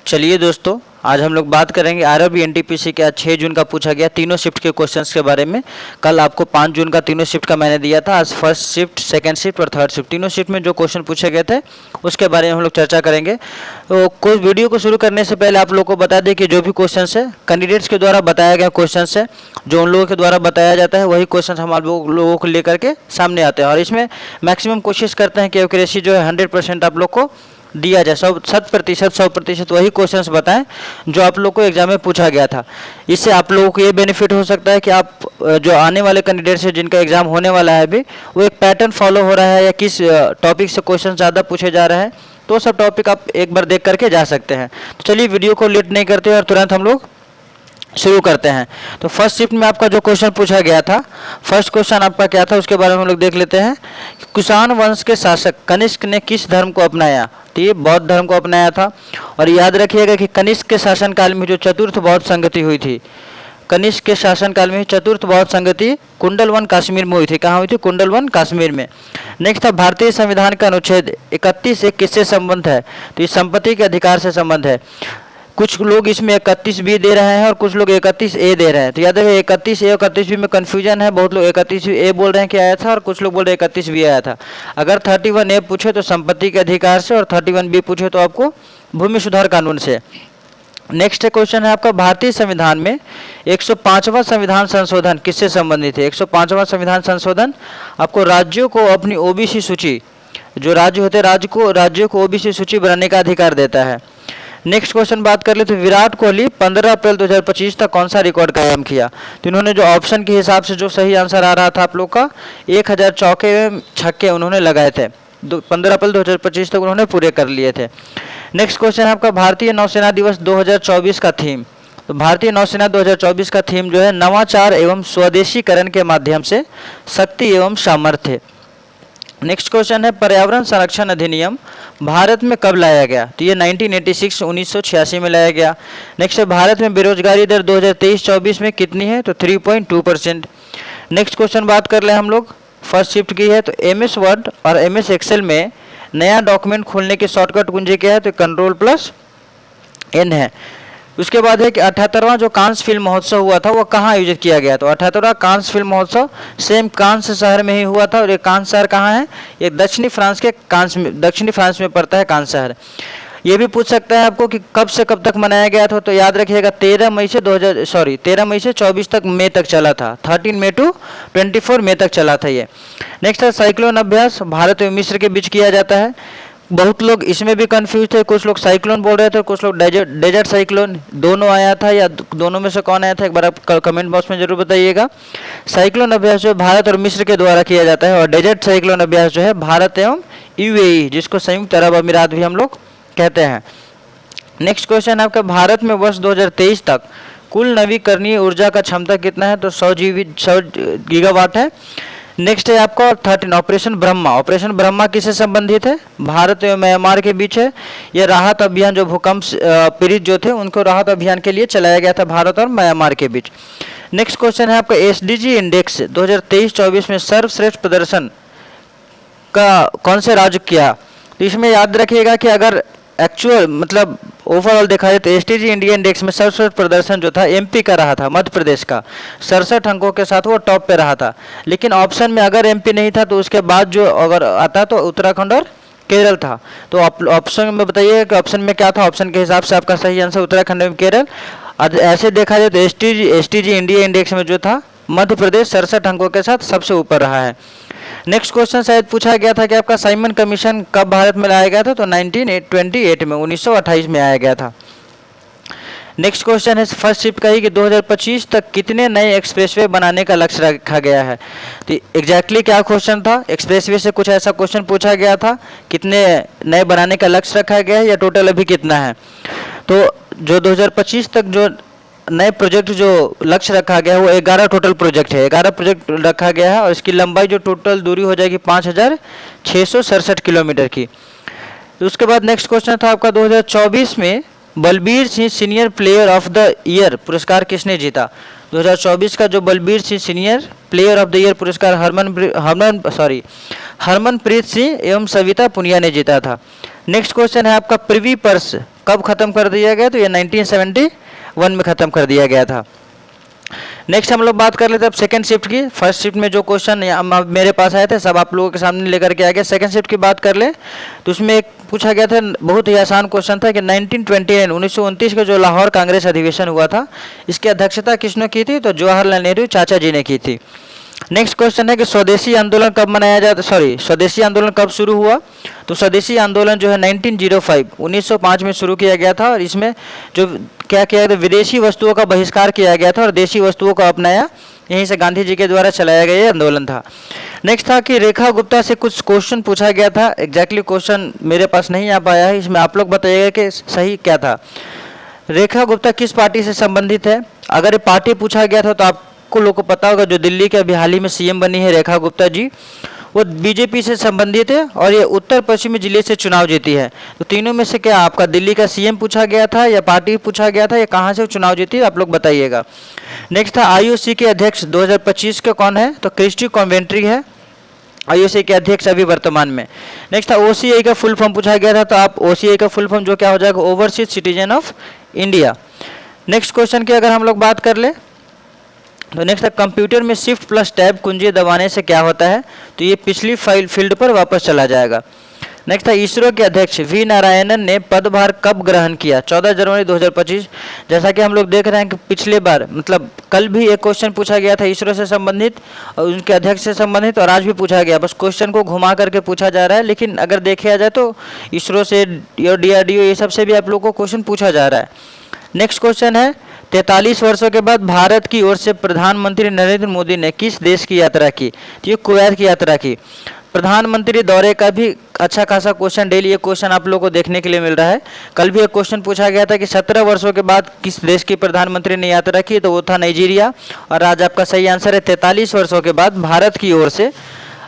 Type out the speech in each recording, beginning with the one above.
चलिए दोस्तों, आज हम लोग बात करेंगे आरआरबी एनटीपीसी का 6 जून का पूछा गया तीनों शिफ्ट के क्वेश्चंस के बारे में। कल आपको 5 जून का तीनों शिफ्ट का मैंने दिया था। आज फर्स्ट शिफ्ट, सेकंड शिफ्ट और थर्ड शिफ्ट तीनों शिफ्ट में जो क्वेश्चन पूछे गए थे उसके बारे में हम लोग चर्चा करेंगे। तो कोई वीडियो को शुरू करने से पहले आप लोग को बता दें कि जो भी क्वेश्चन है कैंडिडेट्स के द्वारा बताया गया क्वेश्चन है, जो उन लोगों के द्वारा बताया जाता है वही क्वेश्चन हम आप लोगों को लेकर के सामने आते हैं। और इसमें मैक्सिमम कोशिश करते हैं कि एक्यूरेसी जो है 100% आप लोग को दिया जाए। 100% वही क्वेश्चंस बताएं जो आप लोग को एग्जाम में पूछा गया था। इससे आप लोगों को ये बेनिफिट हो सकता है कि आप जो आने वाले कैंडिडेट्स हैं जिनका एग्जाम होने वाला है अभी, वो एक पैटर्न फॉलो हो रहा है या किस टॉपिक से क्वेश्चन ज़्यादा पूछे जा रहे हैं, तो सब टॉपिक आप एक बार देख करके जा सकते हैं। तो चलिए वीडियो को लेट नहीं करते और तुरंत हम लोग शुरू करते हैं। तो फर्स्ट शिफ्ट में आपका जो क्वेश्चन पूछा गया था, फर्स्ट क्वेश्चन आपका क्या था उसके बारे में हम लोग देख लेते हैं। कुषाण वंश के शासक कनिष्क ने किस धर्म को अपनाया? तो ये बौद्ध धर्म को अपनाया था। और याद रखिएगा कि कनिष्क के शासनकाल में जो चतुर्थ बौद्ध संगति हुई थी, कनिष्क के शासनकाल में चतुर्थ बौद्ध संगति कुंडलवन कश्मीर में हुई थी। कहाँ हुई थी? कुंडलवन कश्मीर में। नेक्स्ट था भारतीय संविधान का अनुच्छेद 31 एक किससे संबंध है? तो ये संपत्ति के अधिकार से संबंध है। कुछ लोग इसमें 31 बी दे रहे हैं और कुछ लोग 31 ए दे रहे हैं। तो याद रखिए 31 ए और 31 बी में कन्फ्यूजन है। बहुत लोग 31 ए बोल रहे हैं कि आया था और कुछ लोग बोल रहे हैं 31 बी आया था। अगर 31 ए पूछे तो संपत्ति के अधिकार से और 31 बी पूछे तो आपको भूमि सुधार कानून से। नेक्स्ट क्वेश्चन है आपका, भारतीय संविधान में 105वां संविधान संशोधन किससे संबंधित है? 105वां संविधान संशोधन आपको राज्यों को अपनी ओबीसी सूची, जो राज्य होते हैं राज्यों को ओबीसी सूची बनाने का अधिकार देता है। नेक्स्ट क्वेश्चन बात कर ले तो विराट कोहली 15 अप्रैल 2025 तक कौन सा रिकॉर्ड कायम किया? तो इन्होंने जो ऑप्शन के हिसाब से जो सही आंसर आ रहा था आप लोग का, 1000 चौके में छक्के उन्होंने लगाए थे। 15 अप्रैल 2025 तक उन्होंने पूरे कर लिए थे। नेक्स्ट क्वेश्चन है आपका, भारतीय नौसेना दिवस 2024 का थीम। तो भारतीय नौसेना 2024 का थीम जो है नवाचार एवं स्वदेशीकरण के माध्यम से शक्ति एवं सामर्थ्य। नेक्स्ट क्वेश्चन है, पर्यावरण संरक्षण अधिनियम भारत में कब लाया गया? तो ये 1986 में लाया गया। नेक्स्ट है, भारत में बेरोजगारी दर 2023-24 में कितनी है? तो 3.2%। नेक्स्ट क्वेश्चन बात कर ले हम लोग, फर्स्ट शिफ्ट की है। तो MS वर्ड और MS एक्सेल में नया डॉक्यूमेंट खोलने की शॉर्टकट कुंजी क्या है? तो Ctrl+N है। उसके बाद है कि 78वां जो कांस फिल्म महोत्सव हुआ था वो कहाँ आयोजित किया गया? तो 78वां कांस फिल्म महोत्सव सेम कांस शहर में ही हुआ था। और ये कांस शहर कहाँ है? ये दक्षिणी फ्रांस में पड़ता है कांस शहर। ये भी पूछ सकता है आपको कि कब से कब तक मनाया गया था। तो याद रखिएगा 13 मई से 24 तक मई तक चला था। 13 मई टू 24 मई तक चला था ये। नेक्स्ट है, साइक्लोन अभ्यास भारत और मिस्र के बीच किया जाता है। बहुत लोग इसमें भी कंफ्यूज थे, कुछ लोग साइक्लोन बोल रहे थे, कुछ लोग डेजर्ट साइक्लोन। दोनों आया था या दोनों में से कौन आया था? एक बार आप कमेंट बॉक्स में जरूर बताइएगा। साइक्लोन अभ्यास जो भारत और मिस्र के द्वारा किया जाता है और डेजर्ट साइक्लोन अभ्यास जो है भारत एवं UAE, जिसको संयुक्त अरब अमीरात भी हम लोग कहते हैं। नेक्स्ट क्वेश्चन है आपका, भारत में वर्ष 2023 तक कुल नवीकरणीय ऊर्जा का क्षमता कितना है? तो 100 गीगावाट है। नेक्स्ट है आपका 13 ऑपरेशन ब्रह्मा किससे संबंधित है? भारत एवं म्यांमार के बीच है। यह राहत अभियान जो भूकंप पीड़ित जो थे उनको राहत अभियान के लिए चलाया गया था भारत और म्यांमार के बीच। नेक्स्ट क्वेश्चन है आपका, SDG इंडेक्स 2023-24 में सर्वश्रेष्ठ प्रदर्शन का कौन से राज्य किया? तो इसमें याद रखिएगा कि अगर एक्चुअल मतलब ओवरऑल देखा जाए तो SDG इंडिया इंडेक्स में सर्वश्रेष्ठ प्रदर्शन जो था MP का रहा था, मध्य प्रदेश का 67 अंकों के साथ वो टॉप पे रहा था। लेकिन ऑप्शन में अगर MP नहीं था तो उसके बाद जो अगर आता तो उत्तराखंड और केरल था। तो ऑप्शन में बताइए कि ऑप्शन में क्या था? ऑप्शन के हिसाब से आपका सही आंसर उत्तराखंड एवं केरल। ऐसे देखा जाए तो SDG इंडिया इंडेक्स में जो था मध्य प्रदेश 67 अंकों के साथ सबसे ऊपर रहा है। नेक्स्ट क्वेश्चन शायद पूछा गया था कि आपका साइमन कमीशन कब भारत में लाया गया था? तो 1928 में 1928 में आया गया था। नेक्स्ट क्वेश्चन है फर्स्ट शिफ्ट का ही कि 2025 तक कितने नए एक्सप्रेसवे बनाने का लक्ष्य रखा गया है? तो एग्जैक्टली क्या क्वेश्चन था? एक्सप्रेसवे से कुछ ऐसा क्वेश्चन पूछा गया था, कितने नए बनाने का लक्ष्य रखा गया है या टोटल अभी कितना है? तो जो 2025 तक जो नए प्रोजेक्ट जो लक्ष्य रखा गया है वो 11 टोटल प्रोजेक्ट है। 11 प्रोजेक्ट रखा गया है और इसकी लंबाई जो टोटल दूरी हो जाएगी 5667 किलोमीटर की। तो उसके बाद नेक्स्ट क्वेश्चन था आपका 2024 में Balbir Singh senior player of the year पुरस्कार किसने जीता? 2024 का जो Balbir Singh senior player of the year पुरस्कार हरमनप्रीत सिंह एवं सविता पुनिया ने जीता था। नेक्स्ट क्वेश्चन है आपका, कब ख़त्म कर दिया गया, तो ये 1971 में ख़त्म कर दिया गया था। नेक्स्ट हम लोग बात कर लेते हैं अब सेकंड शिफ्ट की। फर्स्ट शिफ्ट में जो क्वेश्चन मेरे पास आए थे सब आप लोगों के सामने लेकर के आ गया। सेकंड शिफ्ट की बात कर ले तो उसमें एक पूछा गया था, बहुत ही आसान क्वेश्चन था कि 1929 का जो लाहौर कांग्रेस अधिवेशन हुआ था, इसकी अध्यक्षता किसने की थी, तो जवाहरलाल नेहरू चाचा जी ने की थी। नेक्स्ट क्वेश्चन है कि स्वदेशी आंदोलन कब मनाया जाता, स्वदेशी आंदोलन कब शुरू हुआ, तो स्वदेशी आंदोलन जो है 1905 में शुरू किया गया था। और इसमें जो क्या किया गया, विदेशी वस्तुओं का बहिष्कार किया गया था और देशी वस्तुओं को अपनाया, यहीं से गांधी जी के द्वारा चलाया गया आंदोलन था। नेक्स्ट था कि रेखा गुप्ता से कुछ क्वेश्चन पूछा गया था, एग्जैक्टली क्वेश्चन मेरे पास नहीं आ पाया है, इसमें आप लोग बताइएगा कि सही क्या था। रेखा गुप्ता किस पार्टी से संबंधित है, अगर ये पार्टी पूछा गया था तो आपको लोग को पता होगा, जो दिल्ली के अभी हाल ही में सीएम बनी है रेखा गुप्ता जी, वो बीजेपी से संबंधित है और ये उत्तर पश्चिमी जिले से चुनाव जीती है। तो तीनों में से क्या आपका दिल्ली का सीएम पूछा गया था या पार्टी पूछा गया था या कहाँ से चुनाव जीती है, आप लोग बताइएगा। नेक्स्ट था आईओसी के अध्यक्ष 2025 के कौन है, तो क्रिस्टी कॉन्वेंट्री है आईओसी के अध्यक्ष अभी वर्तमान में। नेक्स्ट था ओसीआई का फुल फॉर्म पूछा गया था, तो आप ओसीआई का फुल फॉर्म जो क्या हो जाएगा, overseas citizen of India. Next question की अगर हम लोग बात कर ले तो नेक्स्ट है कंप्यूटर में शिफ्ट प्लस टैब कुंजी दबाने से क्या होता है, तो ये पिछली फील्ड पर वापस चला जाएगा। नेक्स्ट है इसरो के अध्यक्ष वी नारायणन ने पदभार कब ग्रहण किया, 14 जनवरी 2025। जैसा कि हम लोग देख रहे हैं कि पिछले बार मतलब कल भी एक क्वेश्चन पूछा गया था इसरो से संबंधित और उनके अध्यक्ष से संबंधित, और आज भी पूछा गया, बस क्वेश्चन को घुमा करके पूछा जा रहा है। लेकिन अगर देखा जाए तो इसरो से और DRDO ये सब से भी आप लोग को क्वेश्चन पूछा जा रहा है। नेक्स्ट क्वेश्चन है 43 वर्षों के बाद भारत की ओर से प्रधानमंत्री नरेंद्र मोदी ने किस देश की यात्रा की, तो ये कुवैत की यात्रा की। प्रधानमंत्री दौरे का भी अच्छा खासा क्वेश्चन डेली ये क्वेश्चन आप लोगों को देखने के लिए मिल रहा है। कल भी एक क्वेश्चन पूछा गया था कि 17 वर्षों के बाद किस देश की प्रधानमंत्री ने यात्रा की, तो वो था नाइजीरिया। और आज आपका सही आंसर है 43 वर्षों के बाद भारत की ओर से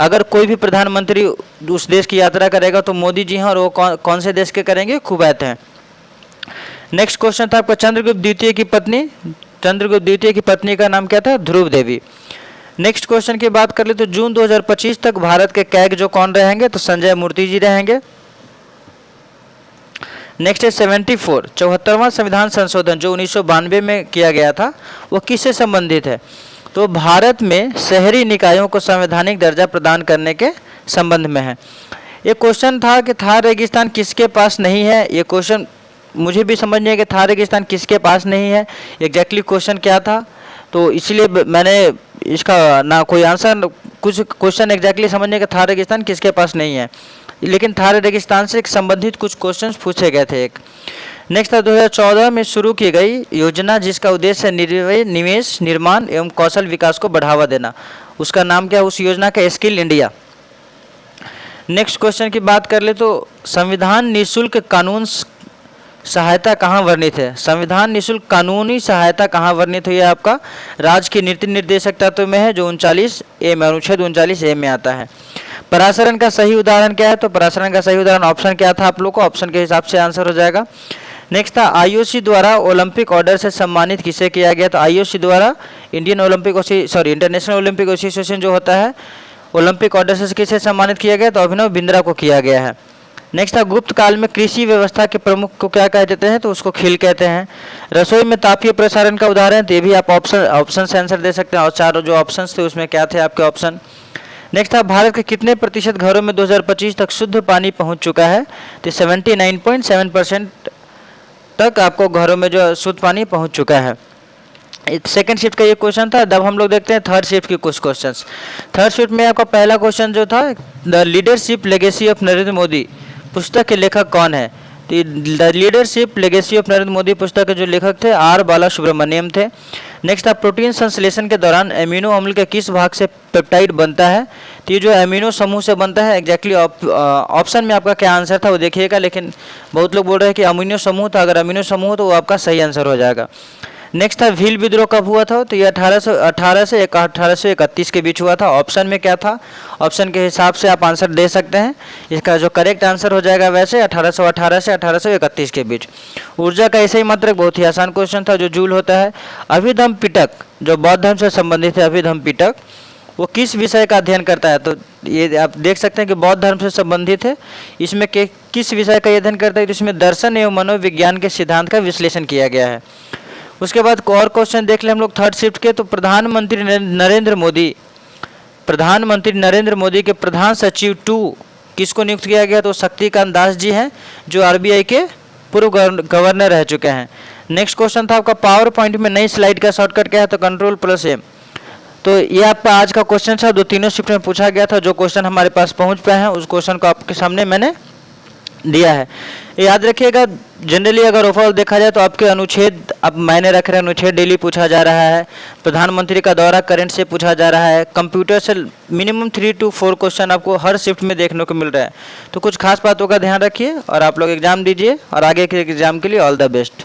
अगर कोई भी प्रधानमंत्री उस देश की यात्रा करेगा तो मोदी जी हैं, और वो कौन से देश के करेंगे, कुवैत हैं। नेक्स्ट क्वेश्चन था आपका चंद्रगुप्त द्वितीय की पत्नी का नाम क्या था, ध्रुव देवी। नेक्स्ट क्वेश्चन की बात कर ले तो जून 2025 तक भारत के कैग जो कौन रहेंगे, तो संजय मूर्ति जी रहेंगे। नेक्स्ट है 74वां संविधान संशोधन जो 1992 में किया गया था, वो किससे संबंधित है, तो भारत में शहरी निकायों को संवैधानिक दर्जा प्रदान करने के संबंध में है। ये क्वेश्चन था कि थार रेगिस्तान किसके पास नहीं है, ये क्वेश्चन मुझे भी समझ नहीं है कि थार रेगिस्तान किसके पास नहीं है, एग्जैक्टली क्वेश्चन क्या था, तो इसलिए मैंने इसका ना कोई आंसर, कुछ क्वेश्चन एग्जैक्टली समझने का थार रेगिस्तान किसके पास नहीं है, लेकिन थार रेगिस्तान से संबंधित कुछ क्वेश्चंस पूछे गए थे एक। नेक्स्ट था 2014 में शुरू की गई योजना जिसका उद्देश्य निवेश, निर्माण एवं कौशल विकास को बढ़ावा देना, उसका नाम क्या, उस योजना का स्किल इंडिया। नेक्स्ट क्वेश्चन की बात कर ले तो संविधान निःशुल्क कानून सहायता कहाँ वर्णित है, संविधान निःशुल्क कानूनी सहायता कहाँ वर्णित हुई है, आपका राज्य की नीति निर्देशक तत्व में है जो 39A में, अनुच्छेद 39A में आता है। परासरण का सही उदाहरण क्या है, तो परासरण का सही उदाहरण ऑप्शन क्या था, आप लोग को ऑप्शन के हिसाब से आंसर हो जाएगा। नेक्स्ट था आईओसी द्वारा ओलंपिक ऑर्डर से सम्मानित किसे किया गया, तो आईओसी द्वारा इंटरनेशनल ओलंपिक एसोसिएशन जो होता है, ओलंपिक ऑर्डर से किसे सम्मानित किया गया, तो अभिनव बिंद्रा को किया गया है। नेक्स्ट था गुप्त काल में कृषि व्यवस्था के प्रमुख को क्या कहते हैं, तो उसको खील कहते हैं। रसोई में तापीय प्रसारण का उदाहरण, तो ये भी आप ऑप्शन से आंसर दे सकते हैं, और चारों जो ऑप्शन थे उसमें क्या थे आपके ऑप्शन। नेक्स्ट था भारत के कितने प्रतिशत घरों में 2025 तक शुद्ध पानी पहुंच चुका है, तो 79.7% तक आपको घरों में जो शुद्ध पानी पहुंच चुका है। सेकंड शिफ्ट का ये क्वेश्चन था। अब हम लोग देखते हैं थर्ड शिफ्ट के कुछ क्वेश्चंस। थर्ड शिफ्ट में आपका पहला क्वेश्चन जो था, the leadership legacy of Narendra Modi पुस्तक के लेखक कौन है, तो the leadership legacy of Narendra Modi पुस्तक के जो लेखक थे R बालासुब्रमण्यम थे। नेक्स्ट था प्रोटीन संश्लेषण के दौरान एमिनो अम्ल के किस भाग से पेप्टाइड बनता है, तो ये जो एमिनो समूह से बनता है, एग्जैक्टली ऑप्शन में आपका क्या आंसर था वो देखिएगा, लेकिन बहुत लोग बोल रहे हैं कि अमीनो समूह था, अगर अमीनो समूह तो वो आपका सही आंसर हो जाएगा। नेक्स्ट था भील विद्रोह कब हुआ था, तो ये 1818 से 1831 के बीच हुआ था। ऑप्शन में क्या था, ऑप्शन के हिसाब से आप आंसर दे सकते हैं। इसका जो करेक्ट आंसर हो जाएगा वैसे 1818 से 1831 के बीच। ऊर्जा का ऐसे ही मात्रक बहुत ही आसान क्वेश्चन था जो जूल होता है। अभिधम पिटक जो बौद्ध धर्म से संबंधित है, अभिधम पिटक वो किस विषय का अध्ययन करता है? तो ये आप देख सकते हैं कि बौद्ध धर्म से संबंधित है। इसमें किस विषय का अध्ययन करता है? तो इसमें दर्शन एवं मनोविज्ञान के सिद्धांत का विश्लेषण किया गया है। उसके बाद और क्वेश्चन देख ले हम लोग थर्ड शिफ्ट के। तो प्रधानमंत्री नरेंद्र मोदी के प्रधान सचिव 2 किसको नियुक्त किया गया? तो शक्तिकांत दास जी हैं, जो आरबीआई के पूर्व गवर्नर रह चुके हैं। नेक्स्ट क्वेश्चन था आपका पावर पॉइंट में नई स्लाइड का शॉर्टकट क्या है? तो Ctrl+A। तो ये आपका आज का क्वेश्चन था, जो तीनों शिफ्ट में पूछा गया था। जो क्वेश्चन हमारे पास पहुंच पाए हैं उस क्वेश्चन को आपके सामने मैंने दिया है। याद रखिएगा, जनरली अगर ओवरऑल देखा जाए तो आपके अनुच्छेद अब मायने रख रहे हैं। अनुच्छेद डेली पूछा जा रहा है, प्रधानमंत्री का दौरा करंट से पूछा जा रहा है, कंप्यूटर से मिनिमम 3 to 4 क्वेश्चन आपको हर शिफ्ट में देखने को मिल रहा है। तो कुछ खास बातों का ध्यान रखिए और आप लोग एग्जाम दीजिए और आगे के एग्जाम के लिए ऑल द बेस्ट।